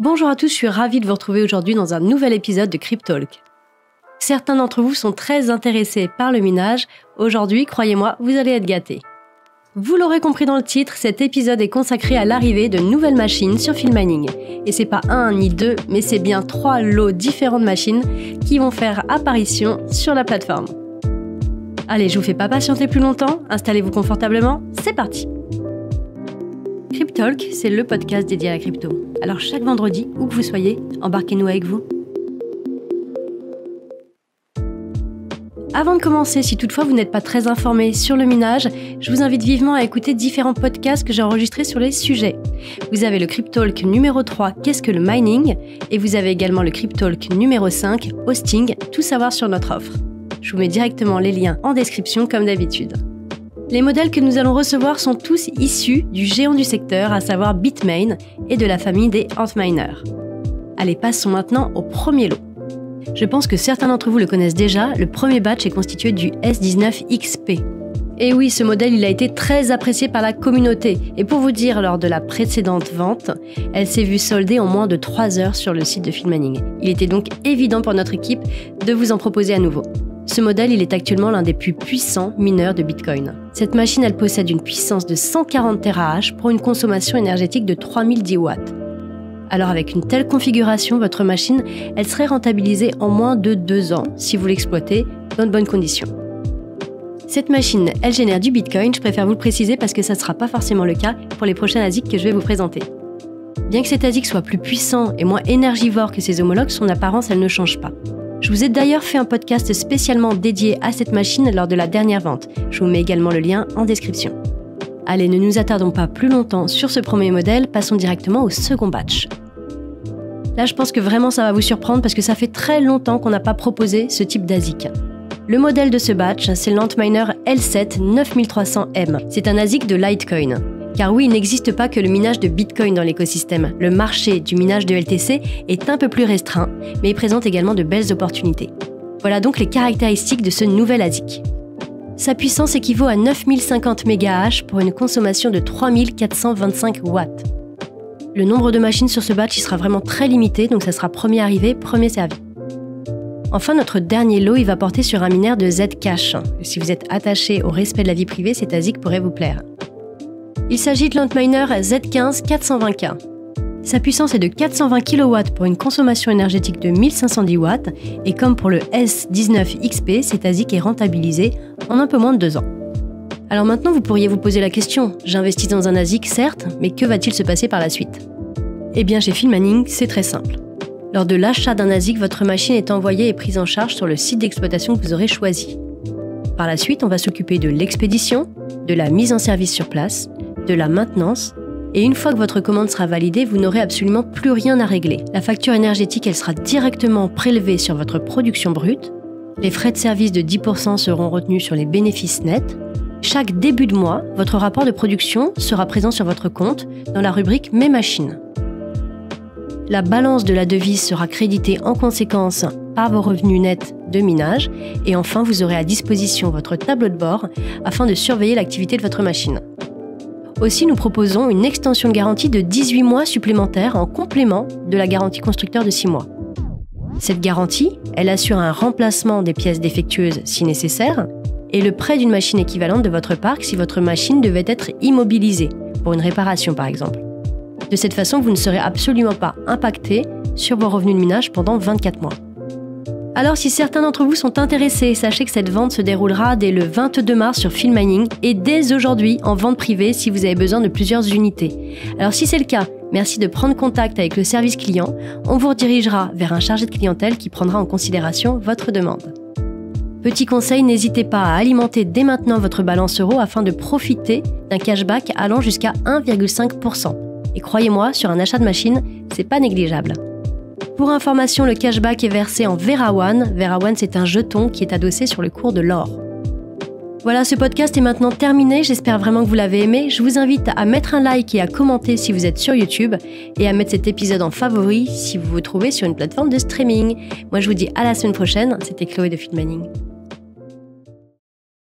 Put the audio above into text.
Bonjour à tous, je suis ravie de vous retrouver aujourd'hui dans un nouvel épisode de Cryptalk. Certains d'entre vous sont très intéressés par le minage. Aujourd'hui, croyez-moi, vous allez être gâtés. Vous l'aurez compris dans le titre, cet épisode est consacré à l'arrivée de nouvelles machines sur Filmining. Et c'est pas un ni deux, mais c'est bien 3 lots différents de machines qui vont faire apparition sur la plateforme. Allez, je vous fais pas patienter plus longtemps, installez-vous confortablement, c'est parti. Cryptalk, c'est le podcast dédié à la crypto. Alors chaque vendredi, où que vous soyez, embarquez-nous avec vous. Avant de commencer, si toutefois vous n'êtes pas très informé sur le minage, je vous invite vivement à écouter différents podcasts que j'ai enregistrés sur les sujets. Vous avez le Cryptalk numéro 3, Qu'est-ce que le mining ? Et vous avez également le Cryptalk numéro 5, Hosting, tout savoir sur notre offre. Je vous mets directement les liens en description comme d'habitude. Les modèles que nous allons recevoir sont tous issus du géant du secteur, à savoir Bitmain et de la famille des Antminers. Allez, passons maintenant au premier lot. Je pense que certains d'entre vous le connaissent déjà, le premier batch est constitué du S19XP. Et oui, ce modèle il a été très apprécié par la communauté. Et pour vous dire, lors de la précédente vente, elle s'est vue soldée en moins de 3 heures sur le site de Filmining. Il était donc évident pour notre équipe de vous en proposer à nouveau. Ce modèle, il est actuellement l'un des plus puissants mineurs de Bitcoin. Cette machine, elle possède une puissance de 140 TH pour une consommation énergétique de 3010 watts. Alors avec une telle configuration, votre machine, elle serait rentabilisée en moins de 2 ans si vous l'exploitez dans de bonnes conditions. Cette machine, elle génère du Bitcoin, je préfère vous le préciser parce que ça ne sera pas forcément le cas pour les prochains ASIC que je vais vous présenter. Bien que cet ASIC soit plus puissant et moins énergivore que ses homologues, son apparence, elle ne change pas. Je vous ai d'ailleurs fait un podcast spécialement dédié à cette machine lors de la dernière vente. Je vous mets également le lien en description. Allez, ne nous attardons pas plus longtemps sur ce premier modèle, passons directement au second batch. Là, je pense que vraiment ça va vous surprendre parce que ça fait très longtemps qu'on n'a pas proposé ce type d'ASIC. Le modèle de ce batch, c'est l'Antminer L7 9300M. C'est un ASIC de Litecoin. Car oui, il n'existe pas que le minage de Bitcoin dans l'écosystème. Le marché du minage de LTC est un peu plus restreint, mais il présente également de belles opportunités. Voilà donc les caractéristiques de ce nouvel ASIC. Sa puissance équivaut à 9050 MHz pour une consommation de 3425 watts. Le nombre de machines sur ce batch il sera vraiment très limité, donc ça sera premier arrivé, premier servi. Enfin, notre dernier lot, il va porter sur un mineur de Zcash. Si vous êtes attaché au respect de la vie privée, cet ASIC pourrait vous plaire. Il s'agit de l'Antminer Z15 420K. Sa puissance est de 420 kW pour une consommation énergétique de 1510 watts et comme pour le S19XP, cet ASIC est rentabilisé en un peu moins de 2 ans. Alors maintenant, vous pourriez vous poser la question, j'investis dans un ASIC certes, mais que va-t-il se passer par la suite ? Eh bien chez Filmining, c'est très simple. Lors de l'achat d'un ASIC, votre machine est envoyée et prise en charge sur le site d'exploitation que vous aurez choisi. Par la suite, on va s'occuper de l'expédition, de la mise en service sur place, de la maintenance, et une fois que votre commande sera validée, vous n'aurez absolument plus rien à régler. La facture énergétique, elle sera directement prélevée sur votre production brute, les frais de service de 10% seront retenus sur les bénéfices nets. Chaque début de mois, votre rapport de production sera présent sur votre compte dans la rubrique « Mes machines ». La balance de la devise sera créditée en conséquence par vos revenus nets de minage, et enfin vous aurez à disposition votre tableau de bord afin de surveiller l'activité de votre machine. Aussi, nous proposons une extension de garantie de 18 mois supplémentaires en complément de la garantie constructeur de 6 mois. Cette garantie, elle assure un remplacement des pièces défectueuses si nécessaire et le prêt d'une machine équivalente de votre parc si votre machine devait être immobilisée, pour une réparation par exemple. De cette façon, vous ne serez absolument pas impacté sur vos revenus de minage pendant 24 mois. Alors si certains d'entre vous sont intéressés, sachez que cette vente se déroulera dès le 22 mars sur Filmining et dès aujourd'hui en vente privée si vous avez besoin de plusieurs unités. Alors si c'est le cas, merci de prendre contact avec le service client. On vous redirigera vers un chargé de clientèle qui prendra en considération votre demande. Petit conseil, n'hésitez pas à alimenter dès maintenant votre balance euro afin de profiter d'un cashback allant jusqu'à 1,5%. Et croyez-moi, sur un achat de machine, c'est pas négligeable. Pour information, le cashback est versé en VeraOne. VeraOne, c'est un jeton qui est adossé sur le cours de l'or. Voilà, ce podcast est maintenant terminé. J'espère vraiment que vous l'avez aimé. Je vous invite à mettre un like et à commenter si vous êtes sur YouTube et à mettre cet épisode en favori si vous vous trouvez sur une plateforme de streaming. Moi, je vous dis à la semaine prochaine. C'était Chloé de Filmining.